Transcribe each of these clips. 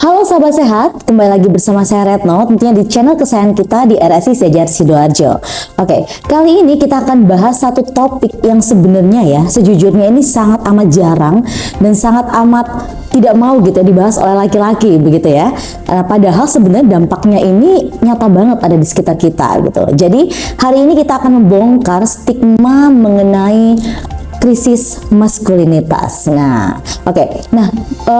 Halo sahabat sehat, kembali lagi bersama saya Retno, tentunya di channel kesayangan kita di RSI Sejar Sidoarjo. Oke, kali ini kita akan bahas satu topik yang sebenarnya ya, sejujurnya ini sangat amat jarang dan sangat amat tidak mau gitu ya dibahas oleh laki-laki begitu ya. Padahal sebenarnya dampaknya ini nyata banget ada di sekitar kita gitu. Jadi hari ini kita akan membongkar stigma mengenai krisis maskulinitas. Nah, oke. Nah,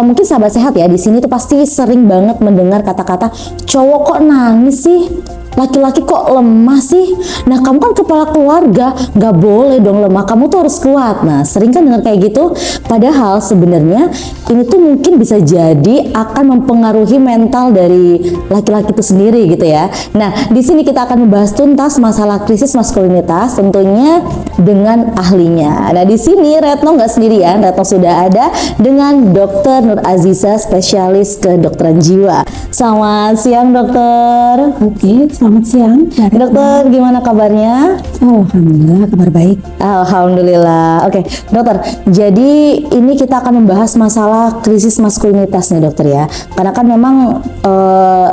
mungkin sahabat sehat ya di sini tuh pasti sering banget mendengar kata-kata cowok kok nangis sih, laki-laki kok lemah sih. Nah, kamu kan kepala keluarga, nggak boleh dong lemah. Kamu tuh harus kuat. Nah, sering kan dengar kayak gitu. Padahal sebenarnya ini tuh mungkin bisa jadi akan mempengaruhi mental dari laki-laki itu sendiri gitu ya. Nah, di sini kita akan membahas tuntas masalah krisis maskulinitas, tentunya dengan ahlinya. Nah, di sini Retno nggak sendirian, Retno sudah ada dengan Dr. Nur Aziza, spesialis kedokteran jiwa. Selamat siang dokter. Oke, selamat siang. Dokter, gimana kabarnya? Alhamdulillah, kabar baik. Alhamdulillah. Oke, dokter. Jadi ini kita akan membahas masalah krisis maskulinitas nih dokter ya. Karena kan memang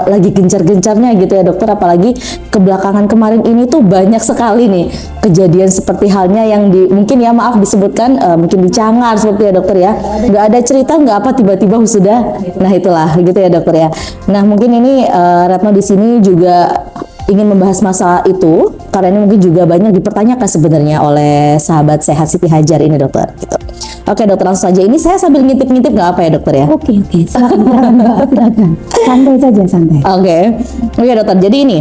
lagi gencar-gencarnya gitu ya dokter. Apalagi kebelakangan kemarin ini tuh banyak sekali nih kejadian seperti halnya yang mungkin ya maaf disebutkan mungkin di Cangar seperti ya dokter ya. Nggak ada cerita, nggak apa tiba-tiba sudah. Nah itulah gitu ya dokter ya. Nah mungkin ini Retno di sini juga ingin membahas masalah itu karena ini mungkin juga banyak dipertanyakan sebenarnya oleh sahabat sehat Siti Hajar ini dokter gitu. Oke dokter, langsung saja ini saya sambil ngintip-ngintip nggak apa ya dokter ya? Oke, silakan Mbak, silakan. Santai saja, santai. Oke dokter, jadi ini.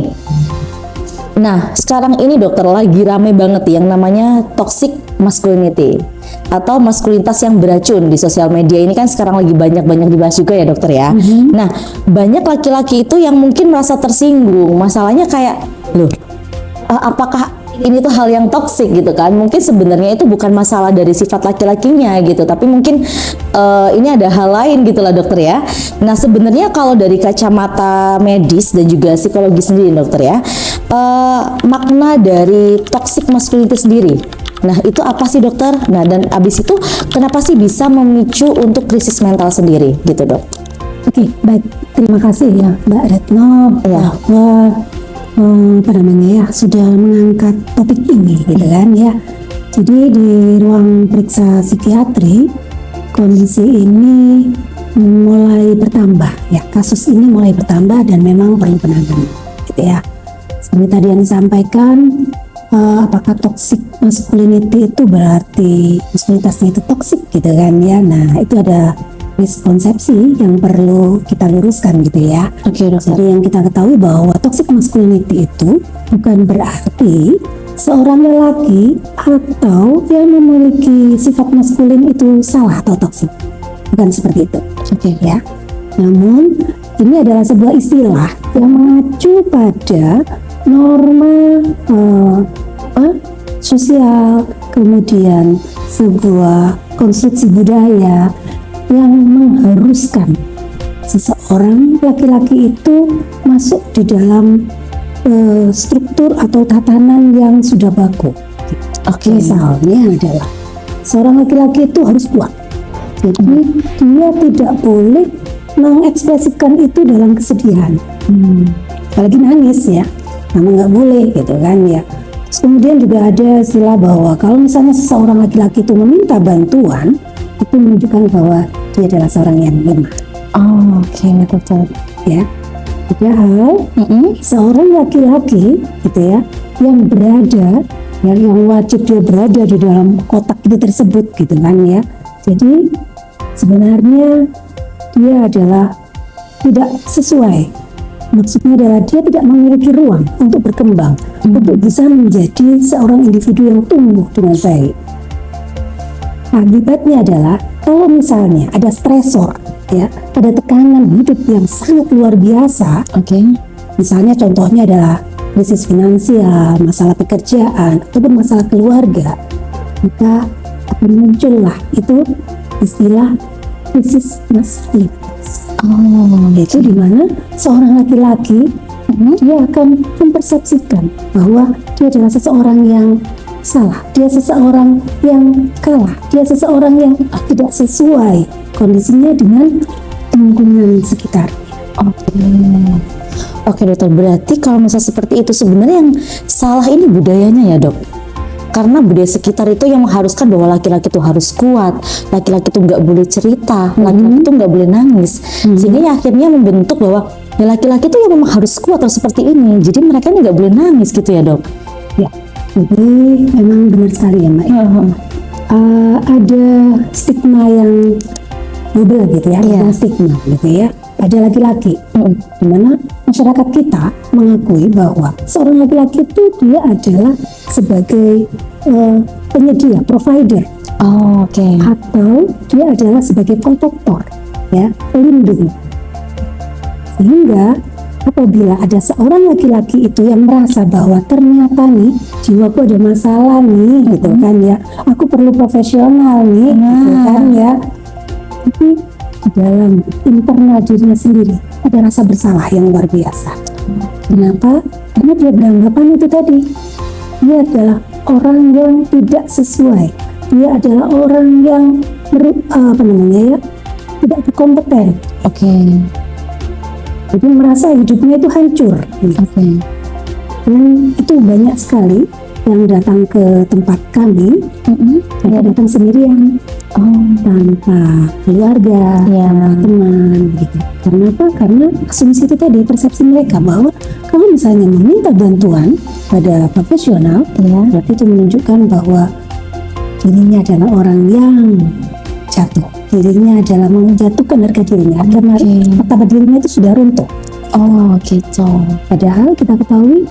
Nah, sekarang ini dokter lagi rame banget yang namanya toxic masculinity atau maskulinitas yang beracun di sosial media. Ini kan sekarang lagi banyak dibahas juga ya dokter ya. Nah, banyak laki-laki itu yang mungkin merasa tersinggung. Masalahnya kayak, loh, apakah ini tuh hal yang toksik gitu kan? Mungkin sebenarnya itu bukan masalah dari sifat laki-lakinya gitu, tapi mungkin ini ada hal lain gitulah dokter ya. Nah sebenarnya kalau dari kacamata medis dan juga psikologi sendiri dokter ya, makna dari toxic masculinity sendiri. Nah itu apa sih dokter? Nah dan abis itu kenapa sih bisa memicu untuk krisis mental sendiri gitu dok? Oke, baik. Terima kasih ya Mbak Retno bahwa sudah mengangkat topik ini gitu kan ya. Jadi di ruang periksa psikiatri kondisi ini mulai bertambah ya, kasus ini mulai bertambah dan memang perlu penanganan gitu ya. Seperti tadi yang disampaikan, apakah toxic masculinity itu berarti maskulinitasnya itu toxic gitu kan ya. Nah itu ada miskonsepsi yang perlu kita luruskan gitu ya. Oke, dokter. Jadi yang kita ketahui bahwa toxic masculinity itu bukan berarti seorang lelaki atau yang memiliki sifat maskulin itu salah atau toksik. Bukan seperti itu. Oke. Ya. Namun ini adalah sebuah istilah yang mengacu pada norma sosial, kemudian sebuah konstruksi budaya yang mengharuskan seseorang laki-laki itu masuk di dalam struktur atau tatanan yang sudah baku. Oke. Misalnya adalah seorang laki-laki itu harus kuat. Jadi dia tidak boleh mengekspresikan itu dalam kesedihan. Apalagi nangis ya, namun nggak boleh gitu kan ya. Terus kemudian juga ada istilah bahwa kalau misalnya seseorang laki-laki itu meminta bantuan, itu menunjukkan bahwa dia adalah seorang yang lemah. Oke, dokter. Ya, padahal seorang laki-laki gitu ya, yang berada, yang wajib dia berada di dalam kotak itu tersebut gitu kan ya. Jadi sebenarnya dia adalah tidak sesuai. Maksudnya adalah dia tidak memiliki ruang untuk berkembang, untuk bisa menjadi seorang individu yang tumbuh dengan baik. Akibatnya adalah kalau misalnya ada stresor ya, ada tekanan hidup yang sangat luar biasa. Misalnya contohnya adalah krisis finansial, masalah pekerjaan, ataupun masalah keluarga, maka akan muncullah itu istilah krisis maskulinitas. Yaitu di mana seorang laki-laki dia akan mempersepsikan bahwa dia adalah seseorang yang salah, dia seseorang yang kalah, dia seseorang yang tidak sesuai kondisinya dengan lingkungan sekitar. Oke dokter, berarti kalau misalnya seperti itu sebenarnya yang salah ini budayanya ya dok? Karena budaya sekitar itu yang mengharuskan bahwa laki-laki itu harus kuat, laki-laki itu nggak boleh cerita, laki-laki itu nggak boleh nangis, sehingga ya akhirnya membentuk bahwa ya laki-laki itu yang memang harus kuat atau seperti ini, jadi mereka ini nggak boleh nangis gitu ya dok? Ya, jadi memang benar sekali ya Mbak. Ada stigma yang double gitu ya, ada stigma gitu ya. Ada laki-laki, di mana masyarakat kita mengakui bahwa seorang laki-laki itu dia adalah sebagai penyedia, provider, atau dia adalah sebagai protektor, ya, pelindung. Sehingga apabila ada seorang laki-laki itu yang merasa bahwa ternyata nih jiwaku ada masalah nih, gitu kan ya, aku perlu profesional nih, gitu kan ya, tapi dalam internal dirinya sendiri ada rasa bersalah yang luar biasa. Kenapa? Karena dia beranggapan itu tadi, dia adalah orang yang tidak sesuai, dia adalah orang yang tidak berkompeten. Jadi merasa hidupnya itu hancur. Dan itu banyak sekali yang datang ke tempat kami, mereka datang sendirian, tanpa keluarga, tanpa teman, begitu. Karena apa? Karena asumsi itu tadi, persepsi mereka bahwa kalau misalnya meminta bantuan pada profesional, berarti itu menunjukkan bahwa dirinya adalah orang yang jatuh, dirinya adalah menjatuhkan harga dirinya, karena martabat dirinya itu sudah runtuh. Padahal kita ketahui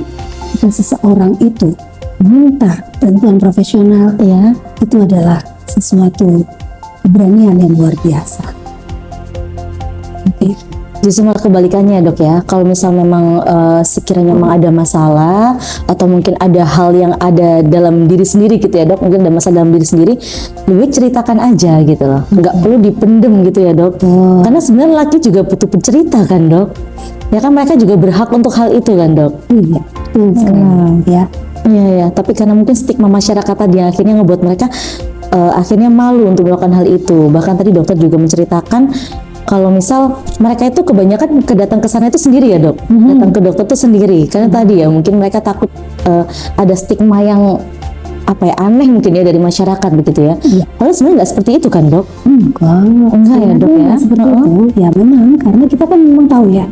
jika seseorang itu meminta bantuan profesional, itu adalah sesuatu keberanian yang luar biasa. Justru malah kebalikannya dok ya, kalau misal memang sekiranya memang ada masalah atau mungkin ada hal yang ada dalam diri sendiri gitu ya dok, mungkin ada masalah dalam diri sendiri, lebih ceritakan aja gitu loh, nggak perlu dipendem gitu ya dok. Karena sebenarnya laki juga butuh bercerita kan dok, ya kan mereka juga berhak untuk hal itu kan dok. Iya, tapi karena mungkin stigma masyarakat tadi yang akhirnya ngebuat mereka akhirnya malu untuk melakukan hal itu. Bahkan tadi dokter juga menceritakan kalau misal mereka itu kebanyakan kedatang ke sana itu sendiri ya dok, datang ke dokter itu sendiri karena tadi ya mungkin mereka takut ada stigma yang aneh mungkin ya dari masyarakat begitu ya. Padahal sebenarnya nggak seperti itu kan dok? Enggak ya dok ya. Seperti itu ya, memang karena kita kan memang tahu ya,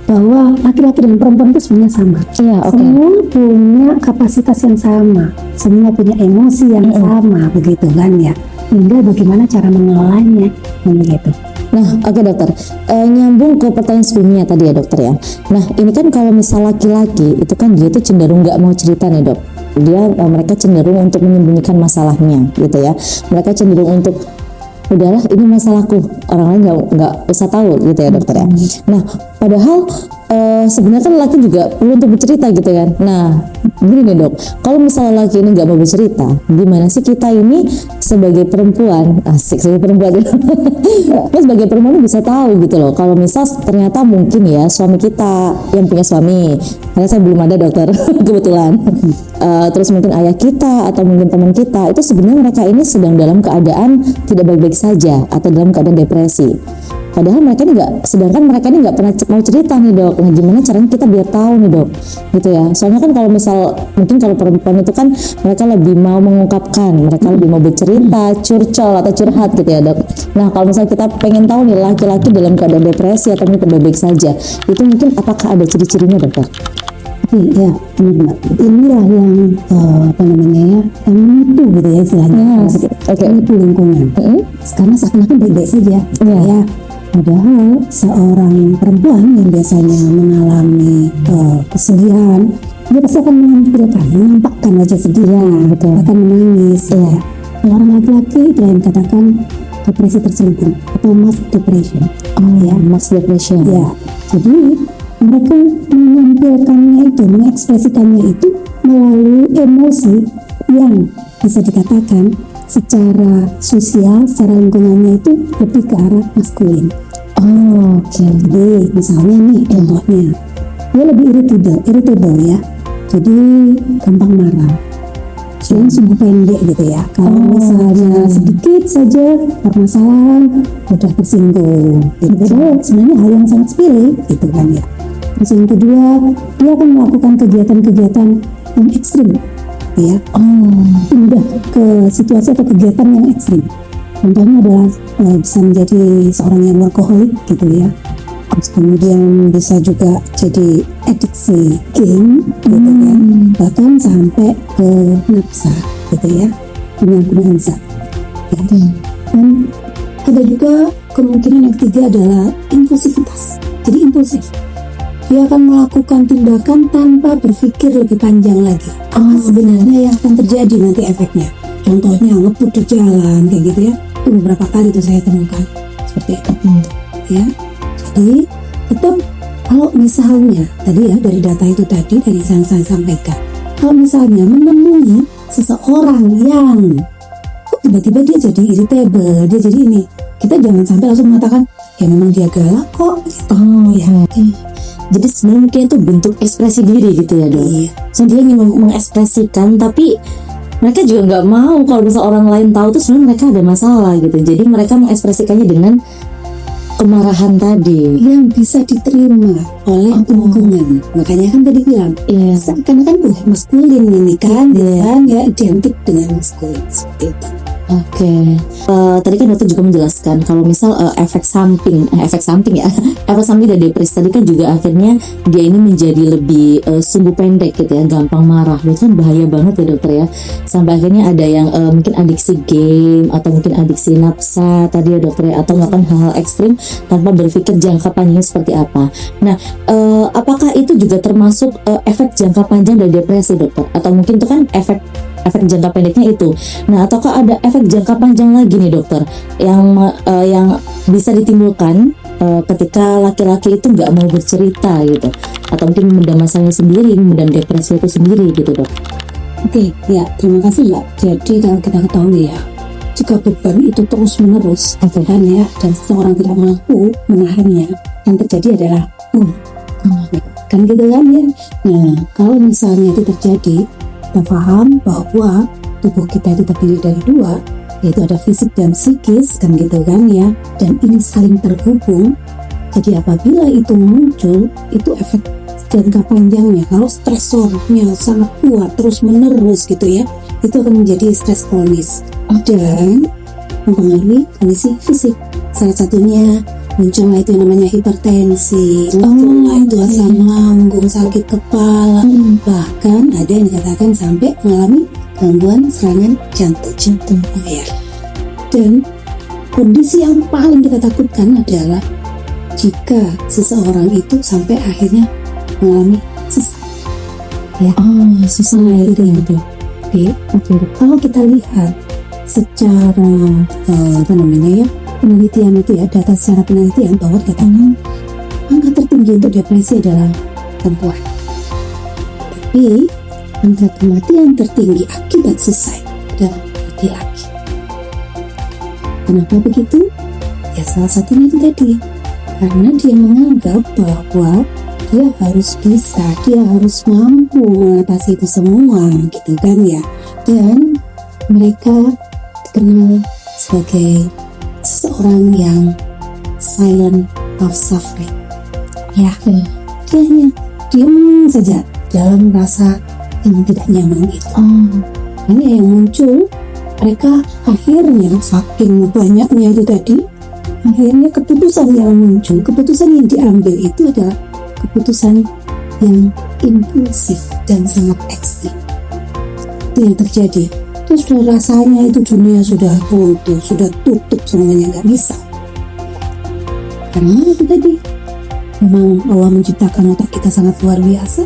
bahwa laki-laki dan perempuan itu sebenarnya sama. Semua punya kapasitas yang sama, semua punya emosi yang sama, begitu kan ya. Hingga bagaimana cara mengelolanya, begitu. Nah, dokter, nyambung ke pertanyaan sebelumnya tadi ya dokter ya. Nah, ini kan kalau misal laki-laki itu kan dia itu cenderung nggak mau cerita nih dok. Mereka cenderung untuk menyembunyikan masalahnya gitu ya. Mereka cenderung untuk udahlah ini masalahku, orang lain nggak usah tahu gitu ya dokter ya. Nah, padahal sebenarnya kan laki juga perlu untuk bercerita gitu kan. Nah, gini nih dok, kalau misalnya laki ini nggak mau bercerita, gimana sih kita ini sebagai perempuan, sebagai perempuan sebagai perempuan bisa tahu gitu loh, kalau misal ternyata mungkin ya suami kita yang punya suami, karena saya belum ada dokter kebetulan, terus mungkin ayah kita atau mungkin teman kita, itu sebenarnya mereka ini sedang dalam keadaan tidak baik-baik saja atau dalam keadaan depresi. Padahal mereka ini mereka ini nggak pernah mau cerita nih dok. Nah, gimana caranya kita biar tahu nih dok, gitu ya. Soalnya kan kalau misal mungkin kalau perempuan itu kan mereka lebih mau mengungkapkan, mereka lebih mau bercerita, curcol atau curhat gitu ya dok. Nah, kalau misal kita pengen tahu nih laki-laki dalam keadaan depresi atau mungkin baik-baik saja, itu mungkin apakah ada ciri-cirinya dokter? Ya, benar. Inilah yang yang menipu gitu ya istilahnya. Menipu lingkungan. Karena seakan-akan baik-baik saja. Ya. Padahal seorang perempuan yang biasanya mengalami kesedihan, dia pasti akan menampakkan wajah sedihnya, akan menangis. Kalau orang laki-laki itu yang dikatakan depresi terselubung atau mask depression. Mask depression. Ya, jadi mereka menampilkannya itu, mengekspresikannya itu melalui emosi yang bisa dikatakan secara sosial, secara lingkungannya itu lebih ke arah maskulin. Jadi misalnya nih contohnya, dia lebih irritable ya, jadi gampang marah, yang sungguh pendek gitu ya. Kalau misalnya sedikit saja permasalahan mudah tersinggung. Gitu. Padahal sebenarnya hal yang sangat sepele gitu kan ya. Terus yang kedua, dia akan melakukan kegiatan-kegiatan yang ekstrim, ya. Pindah ke situasi atau kegiatan yang ekstrim. Contohnya adalah bisa menjadi seorang yang workaholic gitu ya. Terus kemudian bisa juga jadi adiksi game gitu kan. Bahkan sampai ke nafsa gitu ya, penyalahgunaan zat. Ya. Dan ada juga kemungkinan yang ketiga adalah impulsivitas. Jadi impulsif. Dia akan melakukan tindakan tanpa berpikir lebih panjang lagi. Apa sebenarnya yang akan terjadi nanti efeknya? Contohnya ngebut di jalan kayak gitu ya. Itu beberapa kali itu saya temukan seperti itu. Ya. Jadi tetap kalau misalnya tadi ya dari data itu tadi dari yang saya sampaikan, kalau misalnya menemui seseorang yang kok tiba-tiba dia jadi irritable, dia jadi ini, kita jangan sampai langsung mengatakan ya memang dia galak kok gitu. Jadi sebenarnya mungkin itu bentuk ekspresi diri gitu ya dok. Iya. So, dia ingin mengekspresikan, tapi mereka juga nggak mau kalau misalnya orang lain tahu tuh sebenarnya mereka ada masalah gitu. Jadi mereka mengekspresikannya dengan kemarahan tadi yang bisa diterima oleh lingkungan. Makanya kan tadi bilang, karena kan maskulin ini kan, dan ya identik dengan maskulin seperti itu. Oke. Tadi kan dokter juga menjelaskan kalau misal efek samping efek samping dari depresi tadi kan juga akhirnya dia ini menjadi lebih sumbu pendek gitu ya, gampang marah. Itu kan bahaya banget ya dokter ya. Sampai akhirnya ada yang mungkin adiksi game atau mungkin adiksi nafsa tadi ya dokter ya, atau melakukan hal-hal ekstrim tanpa berpikir jangka panjangnya seperti apa. Nah, apakah itu juga termasuk efek jangka panjang dari depresi dokter? Atau mungkin itu kan efek jangka pendeknya itu. Nah, ataukah ada efek jangka panjang lagi nih dokter yang bisa ditimbulkan ketika laki-laki itu nggak mau bercerita gitu, atau mungkin memendam masalahnya sendiri, memendam depresi itu sendiri gitu dok? Oke, ya terima kasih Mbak. Jadi kalau kita ketahui ya, jika beban itu terus menerus kan ya, dan seseorang tidak mampu menahannya, yang terjadi adalah kan gitu kan ya. Nah, kalau misalnya itu terjadi, kita paham bahwa tubuh kita itu terdiri dari dua, yaitu ada fisik dan psikis kan gitu kan ya, dan ini saling terhubung. Jadi apabila itu muncul, itu efek jangka panjangnya, kalau stresornya sangat kuat terus menerus gitu ya, itu akan menjadi stres kronis dan mempengaruhi kondisi fisik. Salah satunya muncullah itu yang namanya hipertensi, muncullah itu asam lambung, sakit kepala, bahkan ada yang dikatakan sampai mengalami gangguan serangan jantung ya. Dan kondisi yang paling kita takutkan adalah jika seseorang itu sampai akhirnya mengalami sesak ya. Sesak itu yang itu. Oke. Kalau kita lihat secara penelitian itu ya, data secara penelitian bahwa dikatakan angka tertinggi untuk depresi adalah perempuan, tapi angka kematian tertinggi akibat suicide adalah laki-laki. Kenapa begitu? Ya salah satunya itu tadi, karena dia menganggap bahwa dia harus bisa, dia harus mampu mengatasi itu semua gitu kan ya. Dan mereka dikenal sebagai seseorang yang silent of suffering ya. Dia hanya diam saja dalam rasa yang tidak nyaman itu. Ini yang muncul, mereka akhirnya saking banyaknya itu tadi, akhirnya keputusan yang muncul, keputusan yang diambil itu adalah keputusan yang impulsif dan sangat ekstrim. Itu yang terjadi. Terus sudah rasanya itu dunia sudah runtuh, sudah tutup semuanya, nggak bisa. Karena itu tadi, memang Allah menciptakan otak kita sangat luar biasa.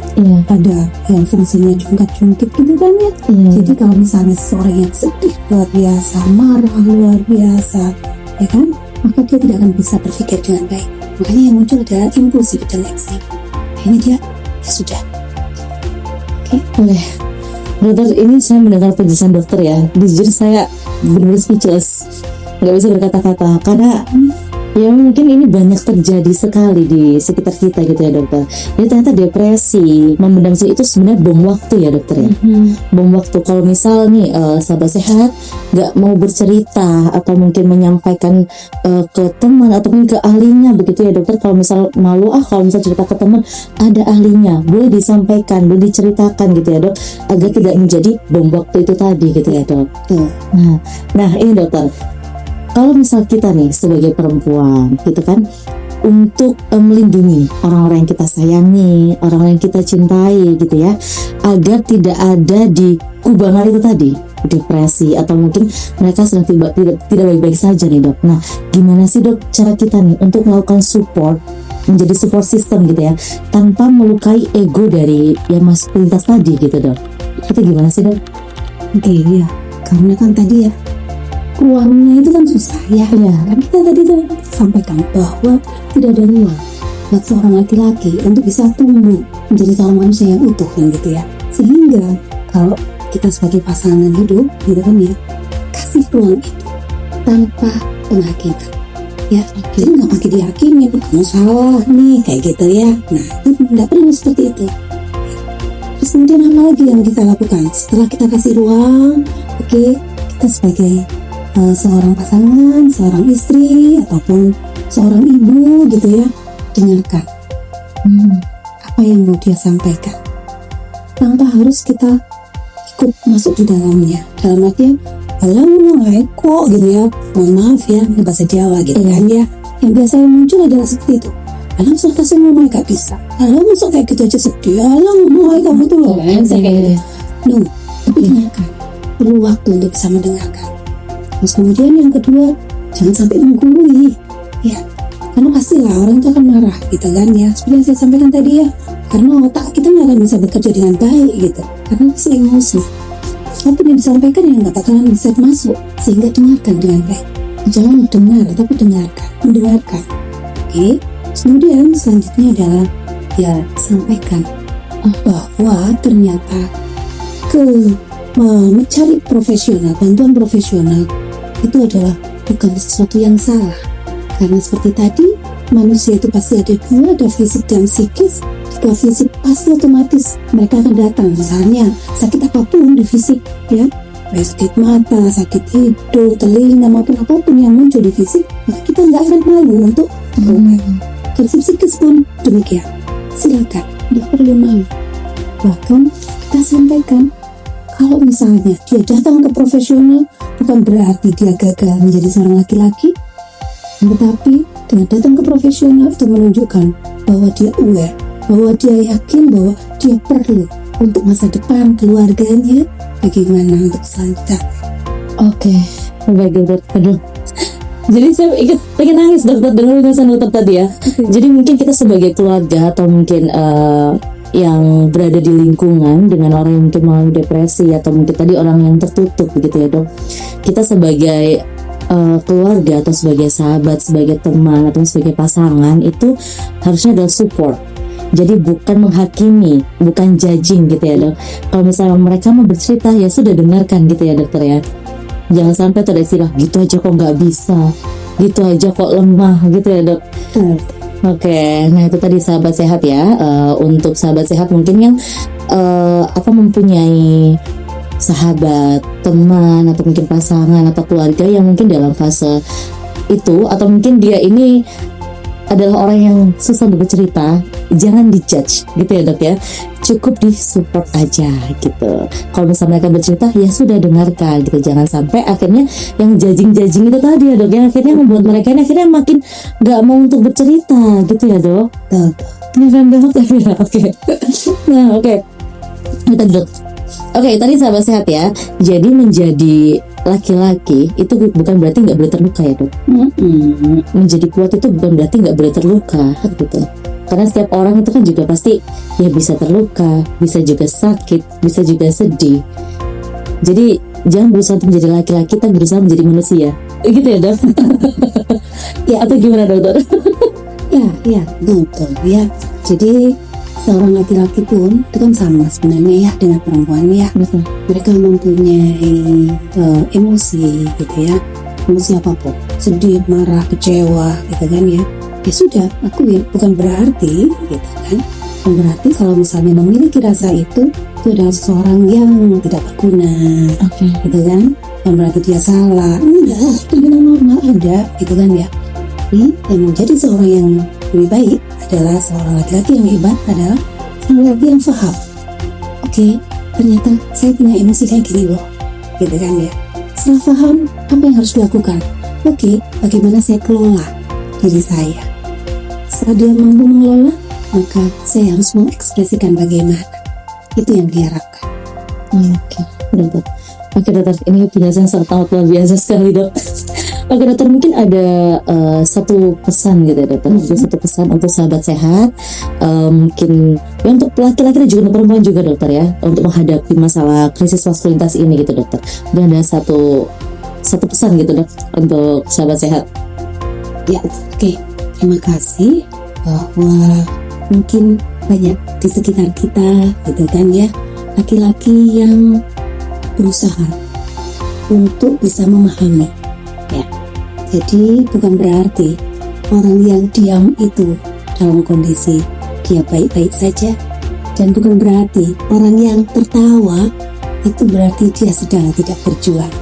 Ada yang fungsinya jungkat-jungkit gitu kan ya. Jadi kalau misalnya seseorang yang sedih luar biasa, marah luar biasa, ya kan, maka dia tidak akan bisa berpikir dengan baik. Makanya yang muncul adalah impulsif dan ekstrim. Ini dia, ya sudah. Boleh. Dokter, ini saya mendengar penjelasan dokter ya, jujur saya benar-benar speechless, nggak bisa berkata-kata, karena Ya mungkin ini banyak terjadi sekali di sekitar kita gitu ya dokter. Jadi ternyata depresi, memendam itu sebenarnya bom waktu ya dokter ya. Bom waktu. Kalau misal nih sahabat sehat nggak mau bercerita atau mungkin menyampaikan ke teman atau mungkin ke ahlinya begitu ya dokter. Kalau misal malu kalau misal cerita ke teman, ada ahlinya, boleh disampaikan, boleh diceritakan gitu ya dok, agar tidak menjadi bom waktu itu tadi gitu ya dok. Nah ini dokter, kalau misal kita nih sebagai perempuan gitu kan, untuk melindungi orang-orang yang kita sayangi, orang-orang yang kita cintai gitu ya, agar tidak ada di kubangan itu tadi, depresi atau mungkin mereka sedang tidak baik-baik saja nih dok. Nah gimana sih dok cara kita nih untuk melakukan support, menjadi support system gitu ya, tanpa melukai ego dari yang maskulinitas tadi gitu dok? Itu gimana sih dok? Oke, ya, karena kan tadi ya ruangnya itu kan susah ya. Kan kita tadi tuh sampaikan bahwa tidak ada ruang buat seorang laki-laki untuk bisa tumbuh menjadi seorang manusia yang utuh kan gitu ya. Sehingga kalau kita sebagai pasangan hidup gitu kan ya, kasih ruang itu tanpa penghakiman ya. Jadi nggak pakai dihakimi, kamu salah nih kayak gitu ya. Nah itu nggak perlu seperti itu. Terus kemudian apa lagi yang kita lakukan setelah kita kasih ruang? Oke, kita sebagai seorang pasangan, seorang istri ataupun seorang ibu gitu ya, dengarkan apa yang mau dia sampaikan tanpa harus kita ikut masuk di dalamnya. Dalam artian alam kok gitu ya, mohon maaf ya bahasa Jawa gitu kan ya, yang biasanya muncul adalah seperti itu. Alam sudah kasih ngomong gak bisa, alam masuk kayak gitu aja sedih, alam ngomong kamu tuh loh kayak gitu. No, tapi dengarkan, perlu waktu untuk bisa mendengarkan. Terus kemudian yang kedua, jangan sampai menggurui ya, karena pastilah orang itu akan marah gitu kan ya, seperti yang saya sampaikan tadi ya, karena otak kita nggak akan bisa bekerja dengan baik gitu, karena masih emosi. Apa yang disampaikan yang nggak bakalan bisa masuk, sehingga dengarkan dengan baik. Jangan dengar, tapi dengarkan, mendengarkan. Oke. Kemudian selanjutnya adalah ya sampaikan bahwa ternyata mencari profesional, bantuan profesional itu adalah bukan sesuatu yang salah, karena seperti tadi manusia itu pasti ada dua, ada fisik dan psikis. Jika fisik pasti otomatis mereka akan datang, misalnya sakit apapun di fisik ya, baik sakit mata, sakit hidung, telinga maupun apapun yang muncul di fisik, maka kita nggak akan malu untuk berobat. Dari psikis pun demikian, silakan, tidak perlu malu. Bahkan kita sampaikan, kalau misalnya dia datang ke profesional, bukan berarti dia gagal menjadi seorang laki-laki, tetapi dengan datang ke profesional itu menunjukkan bahwa dia aware, bahwa dia yakin bahwa dia perlu untuk masa depan keluarganya, bagaimana untuk selanjutnya. Oke, baik dokter. Jadi saya pengen nangis dokter dengar penjelasan dokter tadi ya. Jadi mungkin kita sebagai keluarga atau mungkin yang berada di lingkungan dengan orang yang mungkin mengalami depresi atau mungkin tadi orang yang tertutup begitu ya dok, kita sebagai keluarga atau sebagai sahabat, sebagai teman atau sebagai pasangan itu harusnya adalah support. Jadi bukan menghakimi, bukan judging gitu ya dok. Kalau misalnya mereka mau bercerita ya sudah dengarkan gitu ya dokter ya. Jangan sampai ada istilah gitu aja kok nggak bisa, gitu aja kok lemah gitu ya dok. Oke, nah itu tadi sahabat sehat ya. Untuk sahabat sehat mungkin yang mempunyai sahabat, teman atau mungkin pasangan atau keluarga yang mungkin dalam fase itu, atau mungkin dia ini adalah orang yang susah untuk bercerita, jangan dijudge gitu ya dok ya, cukup di support aja gitu. Kalau misalnya mereka bercerita ya sudah dengarkan gitu, jangan sampai akhirnya yang judging itu tadi ya dok, yang akhirnya membuat mereka ini akhirnya makin nggak mau untuk bercerita gitu ya dok. Ini kan dok tapi ya oke. Nah oke. Kita dok. Oke, tadi sahabat sehat ya. Jadi menjadi laki-laki itu bukan berarti nggak boleh terluka ya dok. Menjadi kuat itu bukan berarti nggak boleh terluka gitu. Karena setiap orang itu kan juga pasti ya bisa terluka, bisa juga sakit, bisa juga sedih. Jadi jangan berusaha untuk menjadi laki-laki, tapi berusaha menjadi manusia. Gitu ya dok. Ya atau gimana dokter? Ya betul ya. Jadi seorang laki-laki pun itu kan sama sebenarnya ya dengan perempuan ya. Betul. Mereka mempunyai emosi gitu ya, emosi apapun. sedih, marah, kecewa gitu kan ya. Ya sudah, akuin, bukan berarti gitu kan. Bukan berarti kalau misalnya memiliki rasa itu adalah seseorang yang tidak berguna, gitu kan. Bukan berarti dia salah. Enggak, itu memang normal ada, gitu kan ya. Tapi yang menjadi seorang yang lebih baik adalah seorang laki-laki yang hebat adalah seorang laki yang paham. Oke, ternyata saya punya emosi kayak gini loh, gitu kan ya. Setelah paham apa yang harus dilakukan, oke, bagaimana saya kelola diri saya. Setelah dia mampu mengelola, maka saya harus mengekspresikan bagaimana. Itu yang diharapkan. Oke, dokter. Oke dokter, ini penjelasan sangat amat luar biasa sekali dok. Oke dokter, mungkin ada satu pesan gitu ya dokter, ada satu pesan untuk sahabat sehat, mungkin ya untuk laki-laki dan juga untuk perempuan juga dokter ya, untuk menghadapi masalah krisis maskulinitas ini gitu dokter. Dan ada satu pesan gitu dok untuk sahabat sehat. Ya, oke. Terima kasih bahwa mungkin banyak di sekitar kita gitu kan ya, laki-laki yang berusaha untuk bisa memahami ya. Jadi bukan berarti orang yang diam itu dalam kondisi dia baik-baik saja, dan bukan berarti orang yang tertawa itu berarti dia sedang tidak berjuang.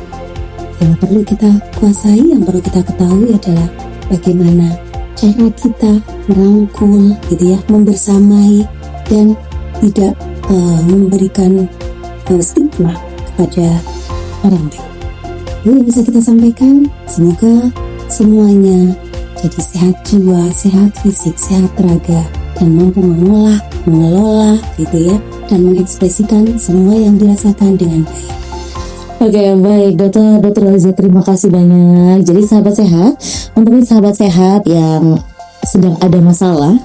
Yang perlu kita kuasai, yang perlu kita ketahui adalah bagaimana cara kita merangkul gitu ya, membersamai dan tidak memberikan stigma kepada orang lain. Itu yang bisa kita sampaikan. Semoga semuanya jadi sehat jiwa, sehat fisik, sehat raga, dan mampu mengelola gitu ya, dan mengekspresikan semua yang dirasakan dengan baik. Oke, baik dokter Aziza, terima kasih banyak. Jadi sahabat sehat, untuk sahabat sehat yang sedang ada masalah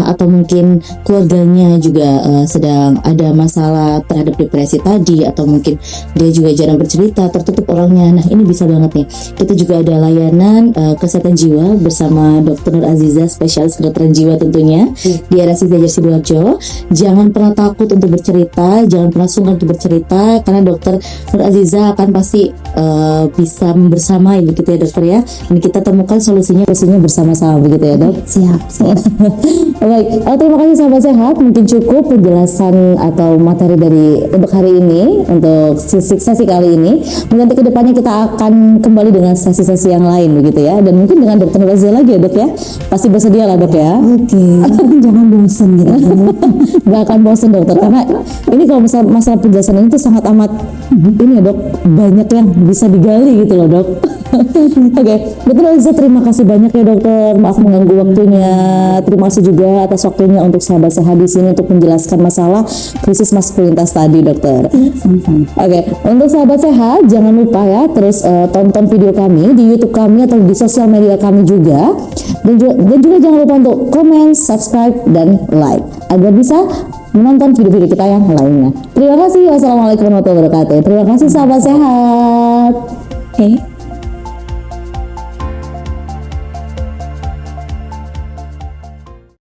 atau mungkin keluarganya juga sedang ada masalah terhadap depresi tadi, atau mungkin dia juga jarang bercerita, tertutup orangnya. Nah, ini bisa banget nih. Kita juga ada layanan kesehatan jiwa bersama Dr. Nur Aziza, spesialis kedokteran jiwa tentunya di RSI Sejajar Sidoarjo. Jangan pernah takut untuk bercerita, jangan pernah sungkan untuk bercerita, karena Dr. Nur Aziza akan pasti bisa membersamai begitu ya dokter ya. Ini kita temukan solusinya bersama-sama begitu ya dok. Siap. Baik, terima kasih sahabat sehat. Mungkin cukup penjelasan atau materi untuk hari ini, untuk sesi kali ini. Mungkin nanti kedepannya kita akan kembali dengan sesi-sesi yang lain begitu ya. Dan mungkin dengan Dr. Aziza lagi ya dok ya. Pasti bersedia lah dok ya. Oke, tapi jangan bosan gitu. Gak akan bosan dokter, karena ini kalau masalah penjelasan ini tuh sangat amat ini ya dok, banyak yang bisa digali gitu loh dok. Oke, Dr. Aziza, terima kasih banyak ya dokter. Maaf mengganggu waktunya. Terima kasih juga atas waktunya untuk sahabat sehat di sini untuk menjelaskan masalah krisis maskulinitas tadi dokter. Oke, untuk sahabat sehat jangan lupa ya terus tonton video kami di YouTube kami atau di sosial media kami juga, dan juga jangan lupa untuk komen, subscribe, dan like agar bisa menonton video-video kita yang lainnya. Terima kasih. Wassalamualaikum warahmatullahi wabarakatuh. Terima kasih sahabat sehat. Oke.